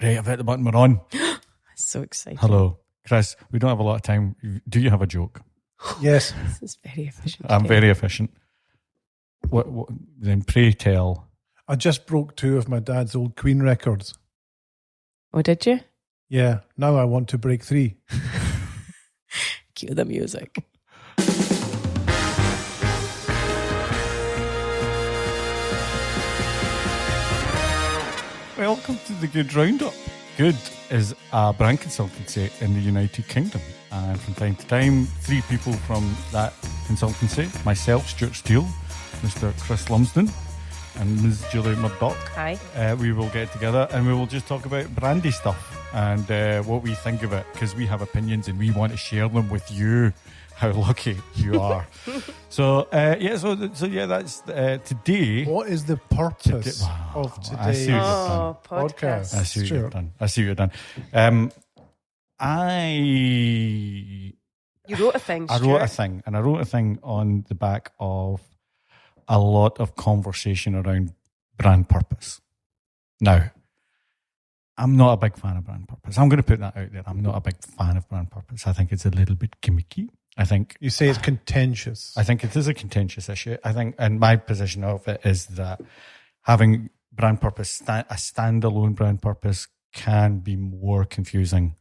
Right, I've hit the button, we're on. So exciting. Hello. Chris, we don't have a lot of time. Do you have a joke? Yes. This is very efficient. I'm very efficient. What, then pray tell. I just broke 2 of my dad's old Queen records. Oh, did you? Yeah, now I want to break 3. Cue the music. Welcome to the Good Roundup. Good is a brand consultancy in the United Kingdom. And from time to time, 3 people from that consultancy, myself, Stuart Steele, Mr. Chris Lumsden, and Ms. Julie Murdoch. Hi. We will get together and we will just talk about brandy stuff and what we think of it, because we have opinions and we want to share them with you. How lucky you are. So that's today. What is the purpose of I see today's podcast. I see what you've done. You wrote a thing, I wrote a thing on the back of a lot of conversation around brand purpose. Now, I'm not a big fan of brand purpose. I'm going to put that out there. I'm not a big fan of brand purpose. I think it's a little bit gimmicky. I think you say it's contentious. I think it is a contentious issue. I think, and my position of it is that having brand purpose, a standalone brand purpose, can be more confusing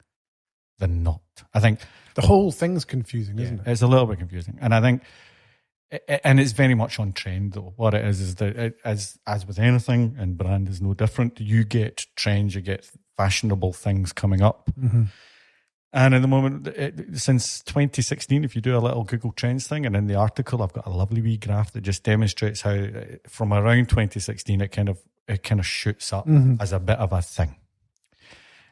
than not. I think the whole thing's confusing, isn't it? It's a little bit confusing, and I think, and it's very much on trend though. What it is that as with anything, and brand is no different. You get trends, you get fashionable things coming up. Mm-hmm. And in the moment, since 2016, if you do a little Google Trends thing, and in the article, I've got a lovely wee graph that just demonstrates how from around 2016, it kind of shoots up as a bit of a thing.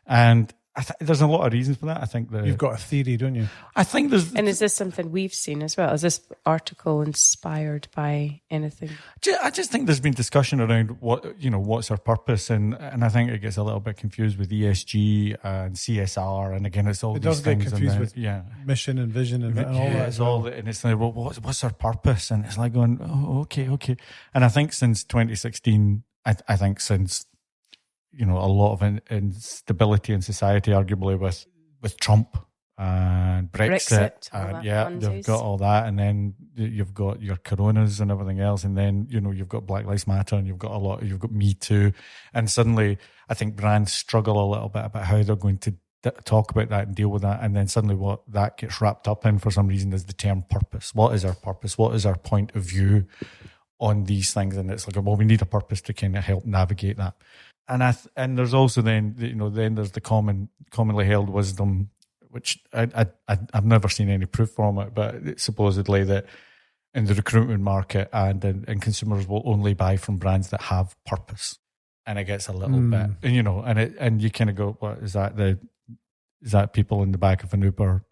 And there's a lot of reasons for that. I think you've got a theory, don't you? I think there's. And is this something we've seen as well? Is this article inspired by anything? I just think there's been discussion around what's our purpose, and I think it gets a little bit confused with ESG and CSR, and again, it's all it these does get things confused with mission and vision and all that. It's all, and it's like, well, what's our purpose? And it's like going, oh, okay. And I think since 2016, I think since a lot of instability in society, arguably with Trump and Brexit and they've got all that, and then you've got your coronas and everything else, and then you've got Black Lives Matter, and you've got Me Too, and suddenly I think brands struggle a little bit about how they're going to talk about that and deal with that, and then suddenly what that gets wrapped up in for some reason is the term purpose. What is our purpose? What is our point of view on these things? And it's like, well, we need a purpose to kind of help navigate that. And there's also then there's the commonly held wisdom, which I've never seen any proof from it, but it's supposedly that in the recruitment market and consumers will only buy from brands that have purpose, and it gets a little bit, and you kind of go, what is that? Is that people in the back of an Uber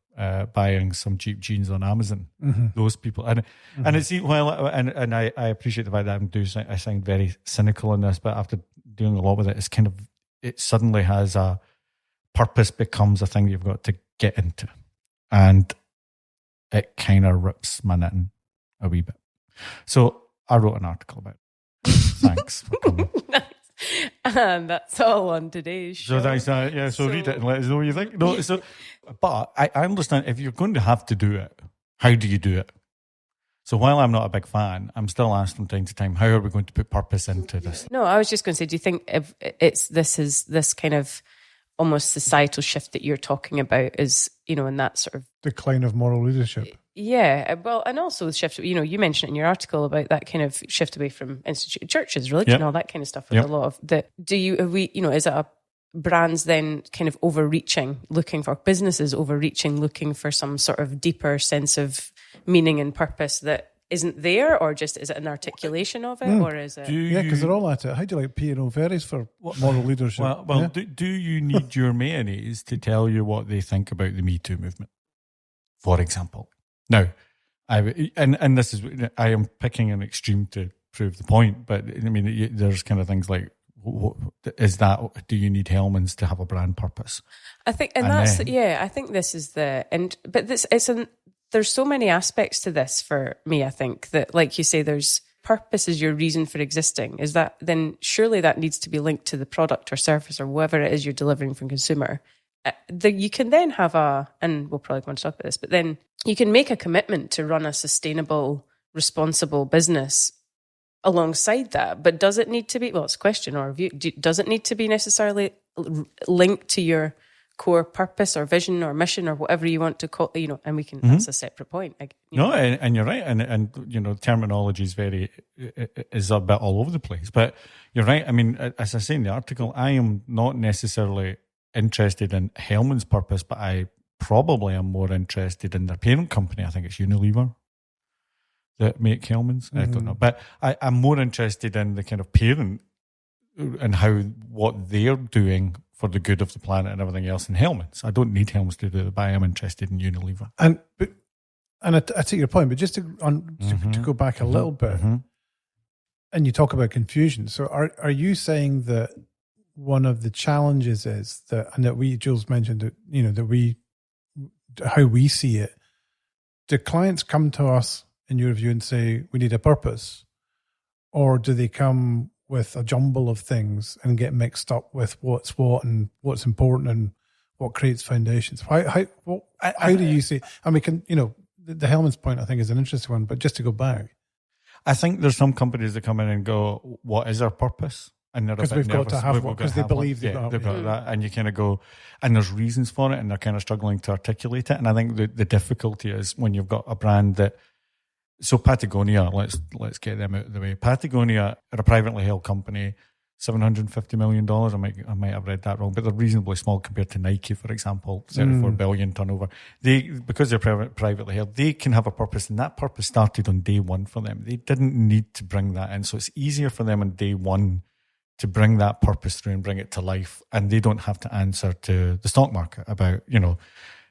buying some cheap jeans on Amazon? Those people, and it's and I appreciate the fact that I sound very cynical in this, but after doing a lot with it, it's kind of, it suddenly has a purpose, becomes a thing you've got to get into, and it kind of rips my knitting a wee bit. So I wrote an article about it. Thanks for coming. Nice. And that's all on today's show. So thanks, so read it and let us know what you think. No, but I understand if you're going to have to do it, how do you do it? So while I'm not a big fan, I'm still asked from time to time, how are we going to put purpose into this? No, I was just going to say, do you think if this kind of almost societal shift that you're talking about is, in that sort of decline of moral leadership? Yeah, well, and also the shift, you mentioned in your article about that kind of shift away from instituted churches, religion, all that kind of stuff with a lot of the, is it a brands then kind of overreaching, looking for businesses overreaching, looking for some sort of deeper sense of meaning and purpose that isn't there, or just is it an articulation of it, or is it? Because they're all at it. How do you like P&O Ferries for moral leadership? Well, do you need your mayonnaise to tell you what they think about the Me Too movement, for example? Now, and this is, I am picking an extreme to prove the point, but I mean, there's kind of things like, is that, do you need Hellmann's to have a brand purpose? I think, I think this is there's so many aspects to this for me. I think that, like you say, there's purpose is your reason for existing, is that then surely that needs to be linked to the product or service or whatever it is you're delivering from consumer. You can then have and we'll probably want to talk about this, but then you can make a commitment to run a sustainable, responsible business alongside that. But does it need to be, well, it's a question or a view, does it need to be necessarily linked to your core purpose or vision or mission or whatever you want to call, and we can, that's a separate point. And you're right. And terminology is a bit all over the place, but you're right. I mean, as I say in the article, I am not necessarily interested in Hellman's purpose, but I probably am more interested in their parent company. I think it's Unilever that make Hellman's. I don't know, but I'm more interested in the kind of parent and what they're doing for the good of the planet and everything else in Hellman's. I don't need Hellman's to do it, but I am interested in Unilever. And I take your point, but just to go back a little bit, and you talk about confusion. So are you saying that one of the challenges is that, and that Jules mentioned that, how we see it, do clients come to us in your view and say, we need a purpose? Or do they come with a jumble of things and get mixed up with what's what and what's important and what creates foundations? How do you see? And we can, the Hellman's point I think is an interesting one, but just to go back. I think there's some companies that come in and go, what is our purpose? And they're because we've got to have one, because they believe they've got that. And you kind of go, and there's reasons for it and they're kind of struggling to articulate it. And I think the difficulty is when you've got a brand that, so Patagonia, let's get them out of the way. Patagonia are a privately held company, $750 million. I might have read that wrong, but they're reasonably small compared to Nike, for example, 34 billion turnover. Because they're privately held, they can have a purpose, and that purpose started on day one for them. They didn't need to bring that in, so it's easier for them on day one to bring that purpose through and bring it to life, and they don't have to answer to the stock market about,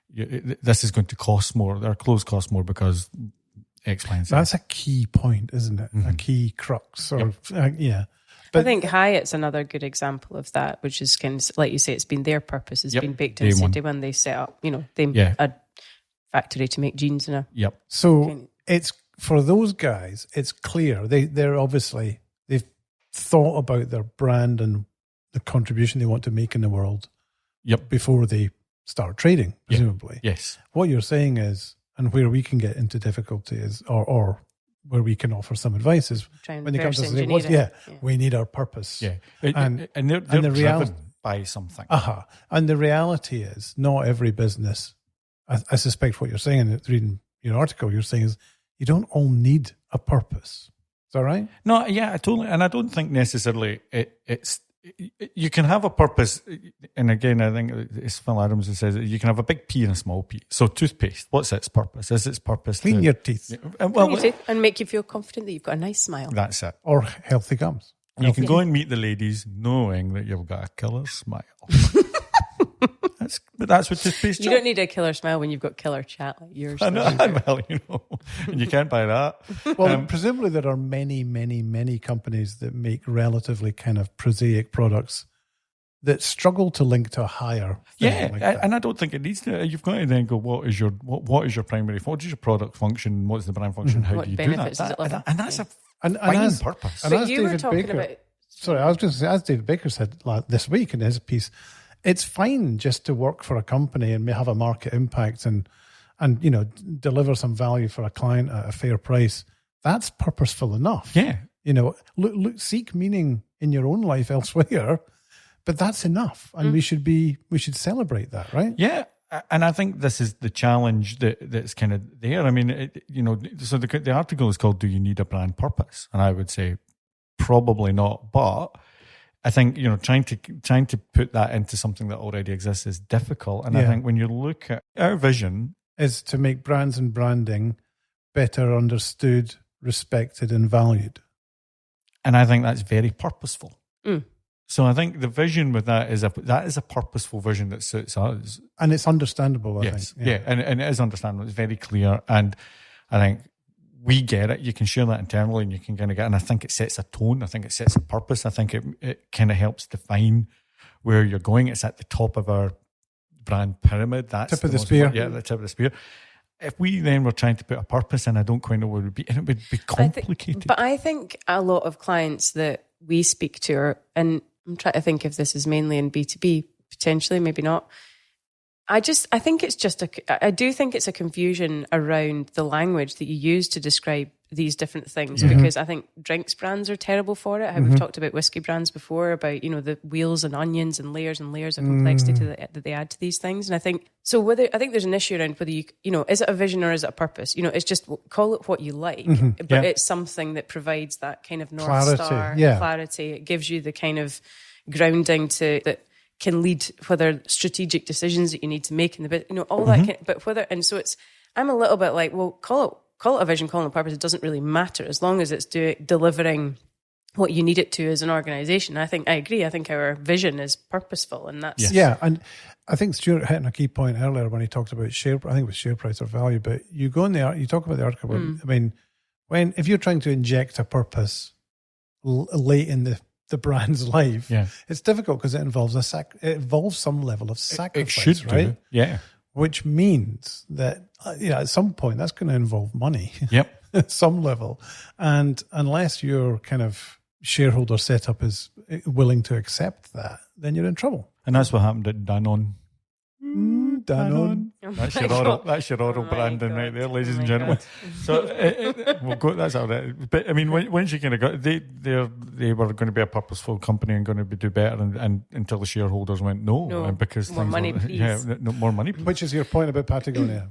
this is going to cost more. Their clothes cost more because X, Y, and Z. That's a key point, isn't it? A key crux. Yeah. But I think Hyatt's another good example of that, which is kind of, like you say, it's been their purpose. It's been baked into day one. They set up, a factory to make jeans. So it's, for those guys, it's clear. They're obviously, they've thought about their brand and the contribution they want to make in the world before they start trading, presumably. Yes. What you're saying is, and where we can get into difficulty is, or where we can offer some advice is when they come to us and say, we need our purpose. Yeah. And they're driven by something. And the reality is, not every business, I suspect what you're saying, and reading your article, you're saying is, you don't all need a purpose. Is that right? No, yeah, totally. And I don't think necessarily it's, you can have a purpose, and again, I think it's Phil Adams who says you can have a big P and a small p. So toothpaste, what's its purpose? Is its purpose clean your teeth? Clean your teeth and make you feel confident that you've got a nice smile. That's it. Or healthy gums. You can go and meet the ladies knowing that you've got a killer smile. That's what toothpaste is. You don't need a killer smile when you've got killer chat like yours. I know, and you can't buy that. Well, presumably there are many, many, many companies that make relatively kind of prosaic products that struggle to link to a higher thing like that. And I don't think it needs to. You've got to then go, what is your primary, what is your product function, what's the brand function, how do you do that? And that's a fine purpose. And as David Baker, I was going to say, as David Baker said this week in his piece, it's fine just to work for a company and have a market impact and deliver some value for a client at a fair price. That's purposeful enough. Yeah. Look, seek meaning in your own life elsewhere, but that's enough. And we should celebrate that, right? Yeah. And I think this is the challenge that's kind of there. I mean, so the article is called, "Do You Need a Brand Purpose?" And I would say probably not, but I think, trying to put that into something that already exists is difficult. And I think when you look at our vision is to make brands and branding better understood, respected, and valued. And I think that's very purposeful. So I think the vision with that is a purposeful vision that suits us. And it's understandable, I think. Yeah. And it is understandable. It's very clear. And I think we get it. You can share that internally and you can kind of get, and I think it sets a tone. I think it sets a purpose. I think it kind of helps define where you're going. It's at the top of our brand pyramid. That's tip of the spear. Yeah, the tip of the spear. if we then were trying to put a purpose in, I don't quite know what it would be, and it would be complicated. But I think a lot of clients that we speak to and I'm trying to think if this is mainly in B2B, potentially, maybe not. I do think it's a confusion around the language that you use to describe these different things, because I think drinks brands are terrible for it. We've talked about whiskey brands before, about, the wheels and onions and layers of complexity that they add to these things. And I think there's an issue around whether is it a vision or is it a purpose? It's just call it what you like, but it's something that provides that kind of North Star clarity. It gives you the kind of grounding that can lead whether strategic decisions that you need to make in the bit, all that. But whether, and so I'm a little bit like, well, call it a vision, call it a purpose. It doesn't really matter as long as it's delivering what you need it to as an organization. I agree. I think our vision is purposeful, and that's And I think Stuart hit on a key point earlier when he talked about share price or value. But you go in there, you talk about the article. I mean, if you're trying to inject a purpose late in the brand's life, it's difficult because it involves some level of sacrifice, it should right? Yeah. Which means that at some point that's going to involve money. Yep. At some level, and unless your kind of shareholder setup is willing to accept that, then you're in trouble. And that's what happened at Danone. Danone. That's your oral branding right there, ladies and gentlemen. So we'll go. That's all right. But I mean, once you kind of got they were going to be a purposeful company and going to do better, and until the shareholders went no, and because more money, please. More money, please. Which is your point about Patagonia?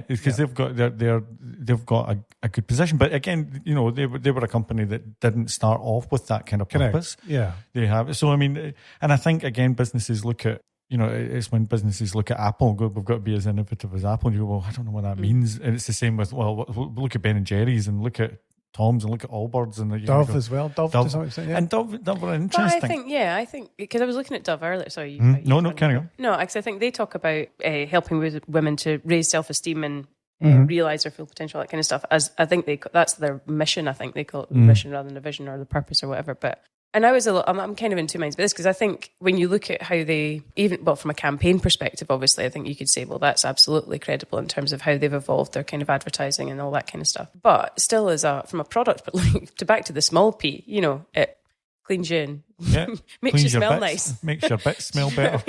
Because they've got they've got a good position. But again, they were a company that didn't start off with that kind of purpose. Yeah, they have. So I mean, and I think again, businesses look at. It's when businesses look at Apple and go, we've got to be as innovative as Apple. And you go, well, I don't know what that means. And it's the same with, look at Ben and Jerry's and look at Tom's and look at Allbirds and Dove as well. Dove to some extent, yeah. And Dove were interesting. But I think because I was looking at Dove earlier. Sorry, carry on. No, because I think they talk about helping women to raise self-esteem and realize their full potential, that kind of stuff. As I think that's their mission. I think they call it the mission rather than a vision or the purpose or whatever. But. And I'm kind of in two minds about this, because I think when you look at how they, from a campaign perspective, obviously, I think you could say, well, that's absolutely credible in terms of how they've evolved their kind of advertising and all that kind of stuff. But still, from a product, but back to the small P, it cleans you and makes you smell nice. Makes your bits smell better.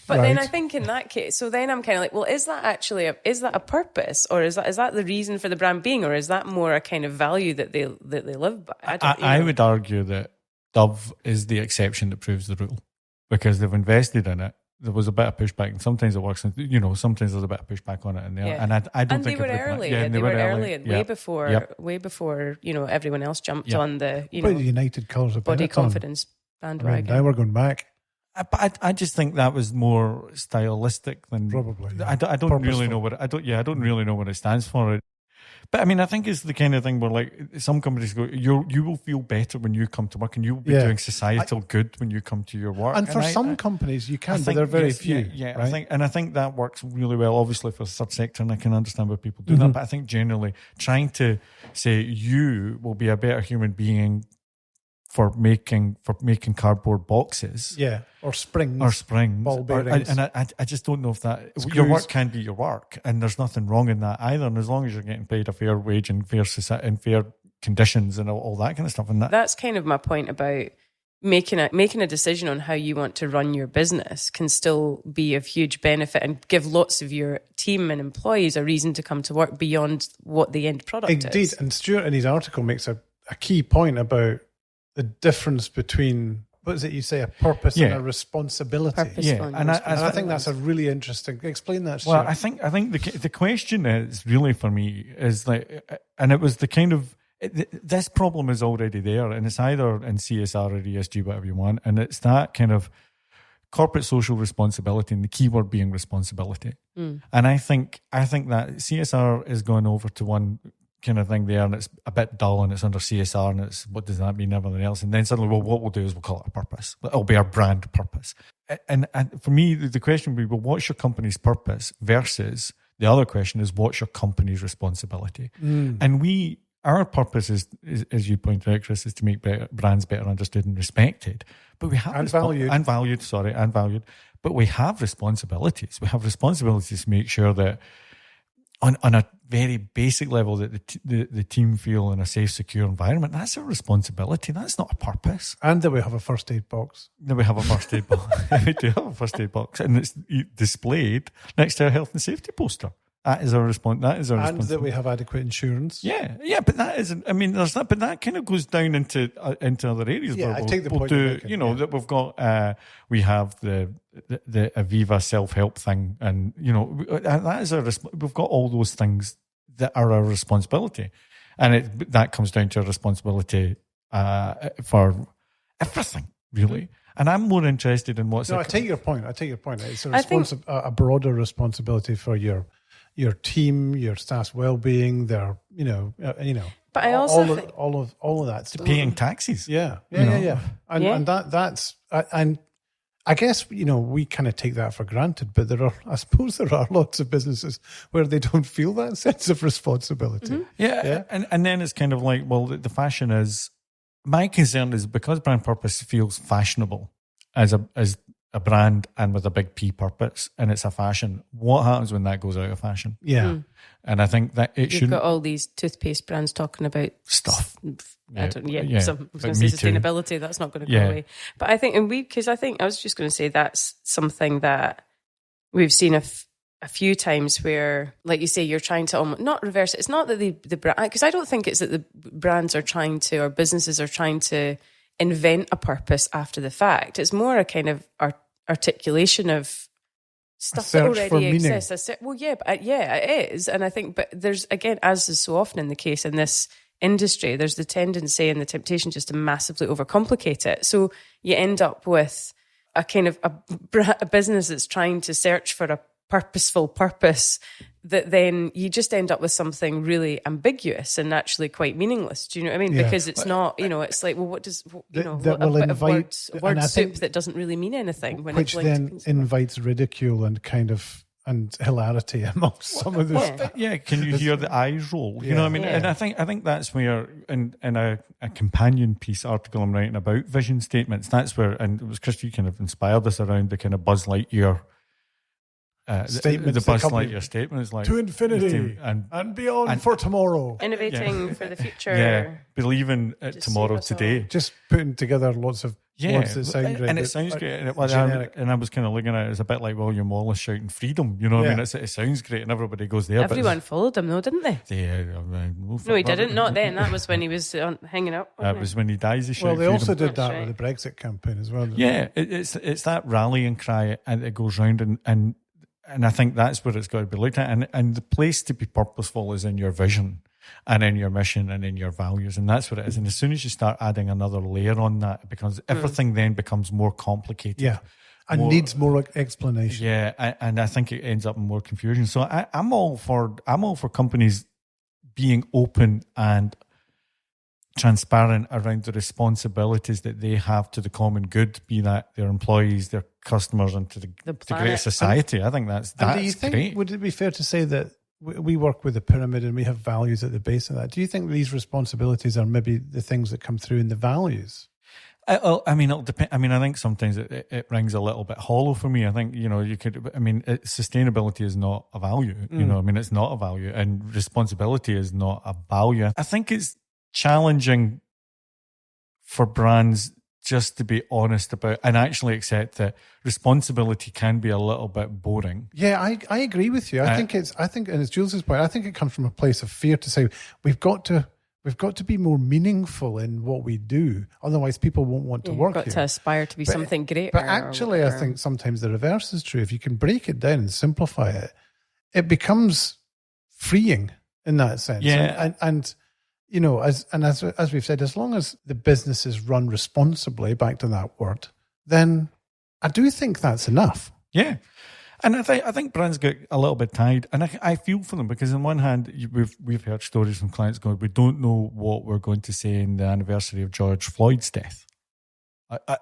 But then I think in that case, so then I'm kind of like, well, is that actually a purpose, or is that the reason for the brand being, or is that more a kind of value that they live by? I would argue that Dove is the exception that proves the rule, because they've invested in it. There was a bit of pushback, and sometimes it works. And, sometimes there's a bit of pushback on it in there. Yeah. And I don't think they were early. They were early, and way before everyone else jumped on the the United Colours of body confidence bandwagon. Now we're going back. But I just think that was more stylistic than probably. Yeah. I don't really know what I don't really know what it stands for. But I mean, I think it's the kind of thing where, like, some companies go, you will feel better when you come to work, and you will be doing societal good when you come to your work. And for some companies, you can, but they're very few. Yeah, right? I think that works really well, obviously, for the third sector, and I can understand why people do that. But I think generally, trying to say you will be a better human being for making cardboard boxes, or springs, ball bearings, and I just don't know if that your work can be your work, and there's nothing wrong in that either. And as long as you're getting paid a fair wage and fair society and fair conditions and all that kind of stuff, and that's kind of my point about making a decision on how you want to run your business can still be of huge benefit and give lots of your team and employees a reason to come to work beyond what the end product is. Indeed, and Stuart in his article makes a key point about the difference between, what is it you say, a purpose and a responsibility. And I think that's a really interesting. Explain that, Stuart. Well, I think the question is really for me is like, and it was the kind of this problem is already there, and it's either in CSR or ESG, whatever you want, and it's that kind of corporate social responsibility, and the key word being responsibility. And I think that CSR is going over to one kind of thing there, and it's a bit dull, and it's under CSR, and it's what does that mean, everything else, and then suddenly, well, what we'll do is we'll call it a purpose. It'll be our brand purpose. And for me, the question would be, well, what's your company's purpose versus the other question is, what's your company's responsibility? And our purpose is, as you pointed out, Chris, is to make brands better understood and respected. But we have valued. But we have responsibilities. We have responsibilities to make sure that on a very basic level that the team feel in a safe, secure environment. That's a responsibility. That's not a purpose. And that we have a first aid box. That we have a first aid box. We do have a first aid box, and it's displayed next to our health and safety poster. That is our response. That is our response. And that we have adequate insurance. Yeah, but that isn't. I mean, there's that, but that kind of goes down into other areas. Yeah, I take the point. That we've got. We have the Aviva self-help thing, and that is we've got all those things that are our responsibility, and that comes down to a responsibility for everything, really. And I'm more interested in what's. No, I take your point. It's a broader responsibility for your team, your staff's well-being, their But I also think all of that stuff. Paying taxes. Yeah. And that's and I guess we kind of take that for granted, but I suppose there are lots of businesses where they don't feel that sense of responsibility. Mm-hmm. Yeah. And then it's kind of like, well, the fashion is. My concern is because brand purpose feels fashionable as a brand and with a big P purpose, and it's a fashion. What happens when that goes out of fashion? Yeah. And I think that you've got all these toothpaste brands talking about stuff. I was going to say sustainability. Too. That's not going to go away. But I think, I was just going to say that's something that we've seen a few times where, like you say, you're trying to almost not reverse it. It's not that the brand, because I don't think it's that the brands are trying to, or businesses are trying to invent a purpose after the fact. It's more a kind of articulation of stuff that already exists. It is. And I think, but there's, again, as is so often in the case in this industry, there's the tendency and the temptation just to massively overcomplicate it. So you end up with a kind of a business that's trying to search for a purposeful purpose that then you just end up with something really ambiguous and actually quite meaningless. Do you know what I mean? Yeah. Because it's not, it's like, well, what does, a bit of word soup that doesn't really mean anything. Which then invites ridicule and hilarity amongst some of the can you hear the eyes roll? You know what I mean? Yeah. And I think that's where, in a companion piece article I'm writing about vision statements, that's where, and it was Chris, you kind of inspired us around the kind of Buzz Lightyear statements. The Buzz Lightyear statement is like to infinity and beyond for tomorrow. Innovating for the future. Yeah, believing tomorrow today. Just putting together lots of words that sound great. And it sounds great. And I was kind of looking at it as a bit like William Wallace shouting freedom. You know what I mean? It sounds great and everybody goes there. Everyone followed him though, didn't they? No, he didn't. Not then. That was when he was hanging up. That was when he dies. They also did that with the Brexit campaign as well. Yeah, it's that rallying cry and it goes round and I think that's where it's got to be looked at. And the place to be purposeful is in your vision and in your mission and in your values. And that's what it is. And as soon as you start adding another layer on that, everything then becomes more complicated. Yeah. And needs more explanation. Yeah. And I think it ends up in more confusion. So I'm all for companies being open and transparent around the responsibilities that they have to the common good, be that their employees, their customers, and to the greater society. I think that's do you think, great. Would it be fair to say that we work with a pyramid and we have values at the base of that? Do you think these responsibilities are maybe the things that come through in the values? It'll depend. I mean, I think sometimes it rings a little bit hollow for me. I think, you could, sustainability is not a value. It's not a value, and responsibility is not a value. I think it's challenging for brands just to be honest about and actually accept that responsibility can be a little bit boring. Yeah, I agree with you. I think, and it's Jules' point, I think it comes from a place of fear to say we've got to be more meaningful in what we do. Otherwise, people won't want to work here. You've got to aspire to be something greater. But actually, I think sometimes the reverse is true. If you can break it down and simplify it, it becomes freeing in that sense. Yeah. And as we've said, as long as the business is run responsibly, back to that word, then I do think that's enough. Yeah. And I think brands get a little bit tied, and I feel for them because on one hand we've heard stories from clients going, we don't know what we're going to say in the anniversary of George Floyd's death.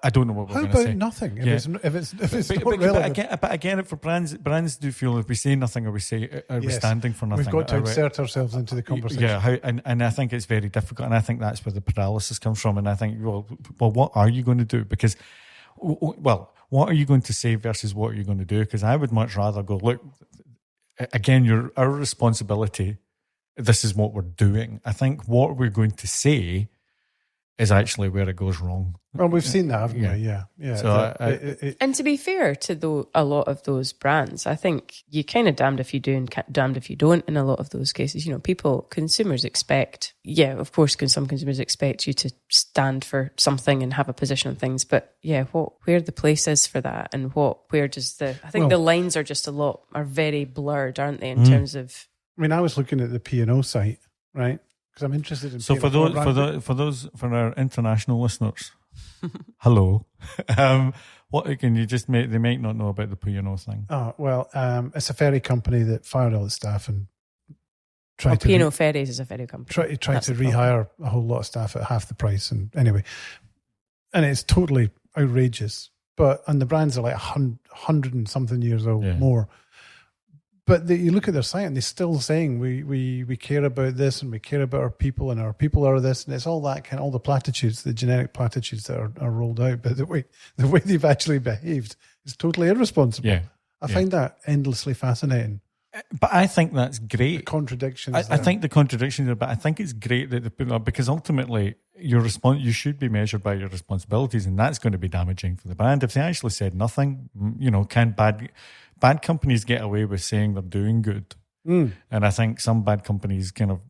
I don't know what we're going to say. How about nothing? If it's not relevant. But again, for brands do feel if we say nothing or we standing for nothing. We've got to insert ourselves into the conversation. Yeah, and I think it's very difficult, and I think that's where the paralysis comes from. And I think, well, what are you going to do? Because, what are you going to say versus what are you going to do? Because I would much rather go, look, again, our responsibility, this is what we're doing. I think what we're going to say is actually where it goes wrong. Well, we've seen that, haven't we? Yeah. So and to be fair to a lot of those brands, I think you kind of damned if you do and damned if you don't in a lot of those cases. Consumers expect, of course, some consumers expect you to stand for something and have a position on things. But where the place is for that and where does the lines are very blurred, aren't they, in terms of... I mean, I was looking at the P&O site, right? Because I'm interested in... So for our international listeners, hello. What can you just make? They might not know about the P&O thing. Oh, well, it's a ferry company that fired all its staff and tried P&O Ferries is a ferry company. Tried to rehire a whole lot of staff at half the price. And anyway, and it's totally outrageous. And the brands are like 100 and something years old, more. But you look at their site and they're still saying we care about this and we care about our people and our people are this, and it's all that kind of, all the platitudes, the generic platitudes that are rolled out. But the way they've actually behaved is totally irresponsible. Yeah. I find that endlessly fascinating. But I think that's great. The contradictions. I think the contradictions are, but I think it's great that they put it up, because ultimately you should be measured by your responsibilities, and that's going to be damaging for the brand. If they actually said nothing, can bad companies get away with saying they're doing good? And I think some bad companies kind of,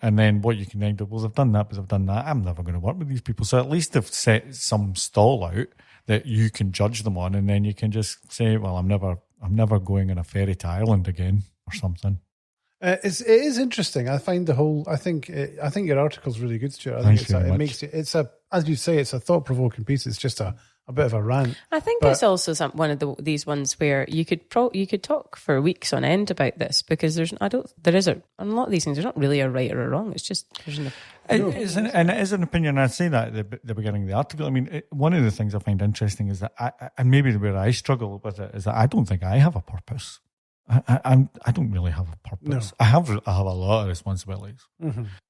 and then what you can then do, well, they've done that, but they've done that. I'm never going to work with these people. So at least they've set some stall out that you can judge them on, and then you can just say, well, I'm never going on a ferry to Ireland again or something. It is interesting. I find I think your article's really good, Stuart. It's as you say, it's a thought-provoking piece. It's just a bit of a rant. I think it's also one of these ones where you could talk for weeks on end about this, because on a lot of these things, there's not really a right or a wrong. It's just it is an opinion. I say that at the beginning of the article. I mean, one of the things I find interesting is that and maybe where I struggle with it is that I don't think I have a purpose. I don't really have a purpose. No. I have a lot of responsibilities,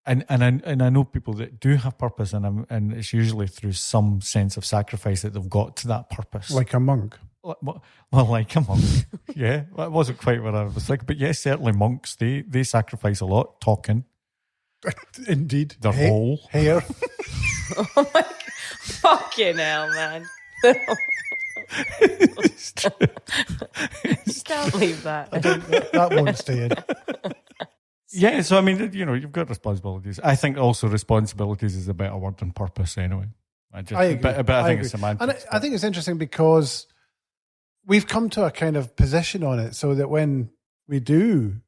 and I know people that do have purpose, and it's usually through some sense of sacrifice that they've got to that purpose, like a monk. Well, like a monk, yeah. That wasn't quite what I was thinking, but yes, certainly monks they sacrifice a lot, talking. Indeed, their whole hair. Oh my God. Fucking hell, man. Can't leave that. That won't stay in. Yeah, so I mean, you've got responsibilities. I think also responsibilities is a better word than purpose anyway. I agree. But I think it's semantics. And I think it's interesting because we've come to a kind of position on it, so that when we do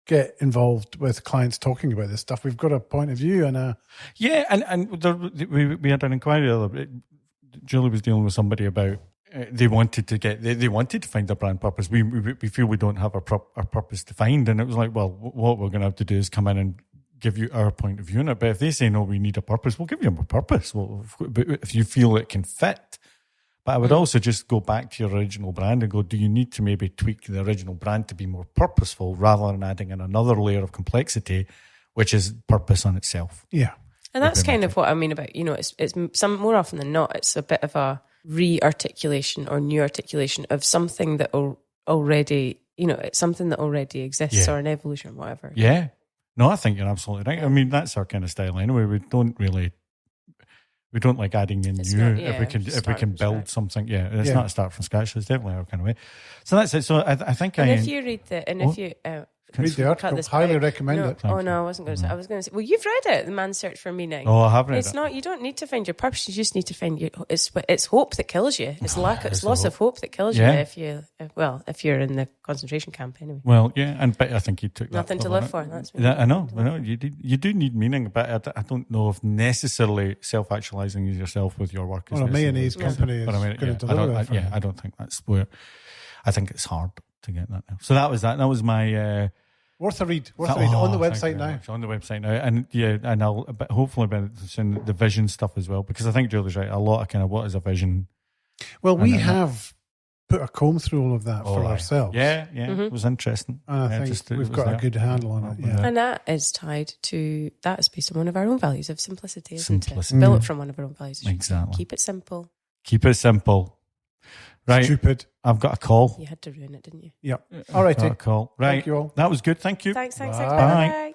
get involved with clients talking about this stuff, we've got a point of view and a... Yeah, and we had an inquiry. Julie was dealing with somebody about they wanted to find their brand purpose. We feel we don't have our purpose defined, and it was like, well, what we're going to have to do is come in and give you our point of view on it. But if they say no, we need a purpose, we'll give you a purpose. Well, if you feel it can fit. But I would also just go back to your original brand and go, do you need to maybe tweak the original brand to be more purposeful rather than adding in another layer of complexity, which is purpose on itself? Yeah. And that's kind of what I mean about, it's some more often than not, it's a bit of a re-articulation or new articulation of something that already, it's something that already exists, or an evolution or whatever. Yeah. No, I think you're absolutely right. I mean, that's our kind of style anyway. We don't like adding in new if we can build something. Yeah, it's not a start from scratch. It's definitely our kind of way. So that's it. So I think if you read if you read the article, highly recommend it. Oh no, I wasn't going to say. I was going to say, well, you've read it, The Man's Search for Meaning. Oh, I have read it. It's not. You don't need to find your purpose. You just need to find your. It's hope that kills you. It's loss of hope that kills you if you're in the concentration camp anyway. Well, yeah, but I think you took nothing to live for. That's I know. You do need meaning, but I don't know if necessarily self-actualizing yourself with your work is. Well, a mayonnaise company is going to deliver that. I don't think that's where. I think it's hard to get that now. So that was that. That was my worth a read. On the website now. On the website now, and I'll hopefully be soon the vision stuff as well, because I think Julie's right. A lot of kind of what is a vision. Well, we have put a comb through all of that for ourselves. Yeah, It was interesting. And I think we've got a good handle on it. Yeah, and that is tied to that is based on one of our own values of simplicity, isn't it? Built from one of our own values. Exactly. Keep it simple. Keep it simple. Right. Stupid. I've got a call. You had to ruin it, didn't you? Yeah. All right. Got a call. Right. Thank you all. That was good. Thank you. Thanks. Bye. Bye.